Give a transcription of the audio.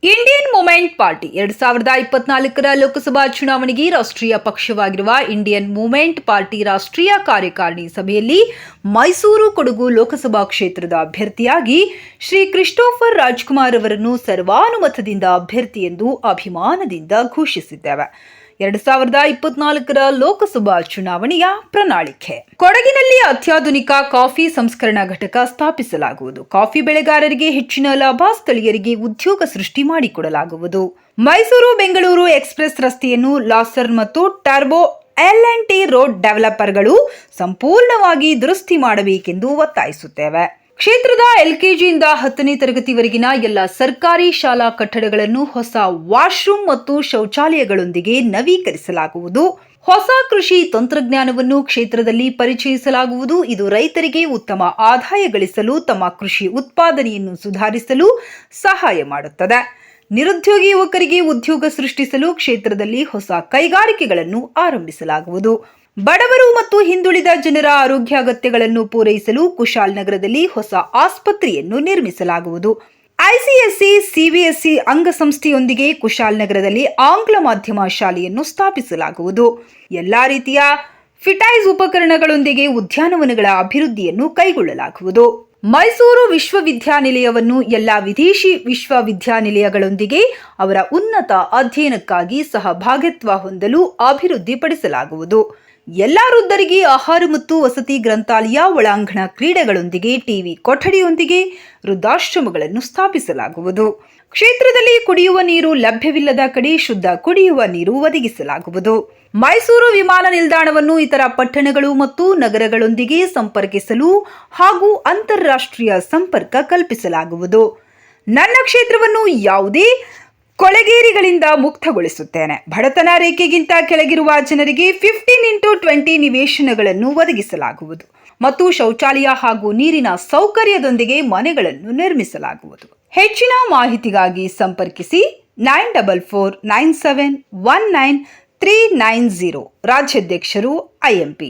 Indian movement party 2024ರ Lok Sabha ಚುನಾವಣೆಗೆ ರಾಷ್ಟ್ರೀಯ ಪಕ್ಷವಾಗಿರುವ Indian movement party ರಾಷ್ಟ್ರೀಯ ಕಾರ್ಯಕಾರಿಣಿ ಸಭೆಯಲ್ಲಿ ಮೈಸೂರು ಕೊಡಗು ಲೋಕಸಭಾ ಕ್ಷೇತ್ರದ ಅಭ್ಯರ್ಥಿಯಾಗಿ ಶ್ರೀ ಕ್ರಿಸ್ಟೋಫರ್ ರಾಜ್ಕುಮಾರ್ ಅವರನ್ನು ಸರ್ವಾನುಮತದಿಂದ ಅಭ್ಯರ್ಥಿ ಎಂದು ಅಭಿಮಾನದಿಂದ ಘೋಷಿಸಿದ್ದೇವೆ. 2024ರ ಲೋಕಸಭಾ ಚುನಾವಣೆಯ ಪ್ರಣಾಳಿಕೆ. ಕೊಡಗಿನಲ್ಲಿ ಅತ್ಯಾಧುನಿಕ ಕಾಫಿ ಸಂಸ್ಕರಣಾ ಘಟಕ ಸ್ಥಾಪಿಸಲಾಗುವುದು. ಕಾಫಿ ಬೆಳೆಗಾರರಿಗೆ ಹೆಚ್ಚಿನ ಲಾಭ, ಸ್ಥಳೀಯರಿಗೆ ಉದ್ಯೋಗ ಸೃಷ್ಟಿ ಮಾಡಿಕೊಡಲಾಗುವುದು. ಮೈಸೂರು ಬೆಂಗಳೂರು ಎಕ್ಸ್ಪ್ರೆಸ್ ರಸ್ತೆಯನ್ನು ಲಾಸರ್ ಮತ್ತು ಟರ್ಬೋ L&T ರೋಡ್ ಡೆವಲಪರ್ಗಳು ಸಂಪೂರ್ಣವಾಗಿ ದುರಸ್ತಿ ಮಾಡಬೇಕೆಂದು ಒತ್ತಾಯಿಸುತ್ತೇವೆ. ಕ್ಷೇತ್ರದ LKGಯಿಂದ 10ನೇ ತರಗತಿವರೆಗಿನ ಎಲ್ಲ ಸರ್ಕಾರಿ ಶಾಲಾ ಕಟ್ಟಡಗಳನ್ನು ಹೊಸ ವಾಶ್ರೂಮ್ ಮತ್ತು ಶೌಚಾಲಯಗಳೊಂದಿಗೆ ನವೀಕರಿಸಲಾಗುವುದು. ಹೊಸ ಕೃಷಿ ತಂತ್ರಜ್ಞಾನವನ್ನು ಕ್ಷೇತ್ರದಲ್ಲಿ ಪರಿಚಯಿಸಲಾಗುವುದು. ಇದು ರೈತರಿಗೆ ಉತ್ತಮ ಆದಾಯ ಗಳಿಸಲು, ತಮ್ಮ ಕೃಷಿ ಉತ್ಪಾದನೆಯನ್ನು ಸುಧಾರಿಸಲು ಸಹಾಯ ಮಾಡುತ್ತದೆ. ನಿರುದ್ಯೋಗಿ ಯುವಕರಿಗೆ ಉದ್ಯೋಗ ಸೃಷ್ಟಿಸಲು ಕ್ಷೇತ್ರದಲ್ಲಿ ಹೊಸ ಕೈಗಾರಿಕೆಗಳನ್ನು ಆರಂಭಿಸಲಾಗುವುದು. ಬಡವರು ಮತ್ತು ಹಿಂದುಳಿದ ಜನರ ಆರೋಗ್ಯ ಅಗತ್ಯಗಳನ್ನು ಪೂರೈಸಲು ಕುಶಾಲನಗರದಲ್ಲಿ ಹೊಸ ಆಸ್ಪತ್ರೆಯನ್ನು ನಿರ್ಮಿಸಲಾಗುವುದು. ICSE CBSE ಅಂಗಸಂಸ್ಥೆಯೊಂದಿಗೆ ಕುಶಾಲನಗರದಲ್ಲಿ ಆಂಗ್ಲ ಮಾಧ್ಯಮ ಶಾಲೆಯನ್ನು ಸ್ಥಾಪಿಸಲಾಗುವುದು. ಎಲ್ಲಾ ರೀತಿಯ ಫಿಟೈಸ್ ಉಪಕರಣಗಳೊಂದಿಗೆ ಉದ್ಯಾನವನಗಳ ಅಭಿವೃದ್ಧಿಯನ್ನು ಕೈಗೊಳ್ಳಲಾಗುವುದು. ಮೈಸೂರು ವಿಶ್ವವಿದ್ಯಾನಿಲಯವನ್ನು ಎಲ್ಲ ವಿದೇಶಿ ವಿಶ್ವವಿದ್ಯಾನಿಲಯಗಳೊಂದಿಗೆ ಅವರ ಉನ್ನತ ಅಧ್ಯಯನಕ್ಕಾಗಿ ಸಹಭಾಗಿತ್ವ ಹೊಂದಲು ಅಭಿವೃದ್ಧಿಪಡಿಸಲಾಗುವುದು. ಎಲ್ಲ ವೃದ್ಧರಿಗೆ ಆಹಾರ ಮತ್ತು ವಸತಿ, ಗ್ರಂಥಾಲಯ, ಒಳಾಂಗಣ ಕ್ರೀಡೆಗಳೊಂದಿಗೆ ಟಿವಿ ಕೊಠಡಿಯೊಂದಿಗೆ ವೃದ್ಧಾಶ್ರಮಗಳನ್ನು ಸ್ಥಾಪಿಸಲಾಗುವುದು. ಕ್ಷೇತ್ರದಲ್ಲಿ ಕುಡಿಯುವ ನೀರು ಲಭ್ಯವಿಲ್ಲದ ಕಡೆ ಶುದ್ಧ ಕುಡಿಯುವ ನೀರು ಒದಗಿಸಲಾಗುವುದು. ಮೈಸೂರು ವಿಮಾನ ನಿಲ್ದಾಣವನ್ನು ಇತರ ಪಟ್ಟಣಗಳು ಮತ್ತು ನಗರಗಳೊಂದಿಗೆ ಸಂಪರ್ಕಿಸಲು ಹಾಗೂ ಅಂತಾರಾಷ್ಟ್ರೀಯ ಸಂಪರ್ಕ ಕಲ್ಪಿಸಲಾಗುವುದು. ನನ್ನ ಕ್ಷೇತ್ರವನ್ನು ಯಾವುದೇ ಕೊಳೆಗೇರಿಗಳಿಂದ ಮುಕ್ತಗೊಳಿಸುತ್ತೇನೆ. ಬಡತನ ರೇಖೆಗಿಂತ ಕೆಳಗಿರುವ ಜನರಿಗೆ 15x20 ನಿವೇಶನಗಳನ್ನು ಒದಗಿಸಲಾಗುವುದು ಮತ್ತು ಶೌಚಾಲಯ ಹಾಗೂ ನೀರಿನ ಸೌಕರ್ಯದೊಂದಿಗೆ ಮನೆಗಳನ್ನು ನಿರ್ಮಿಸಲಾಗುವುದು. ಹೆಚ್ಚಿನ ಮಾಹಿತಿಗಾಗಿ ಸಂಪರ್ಕಿಸಿ 9449719390. ರಾಜ್ಯಾಧ್ಯಕ್ಷರು IMP.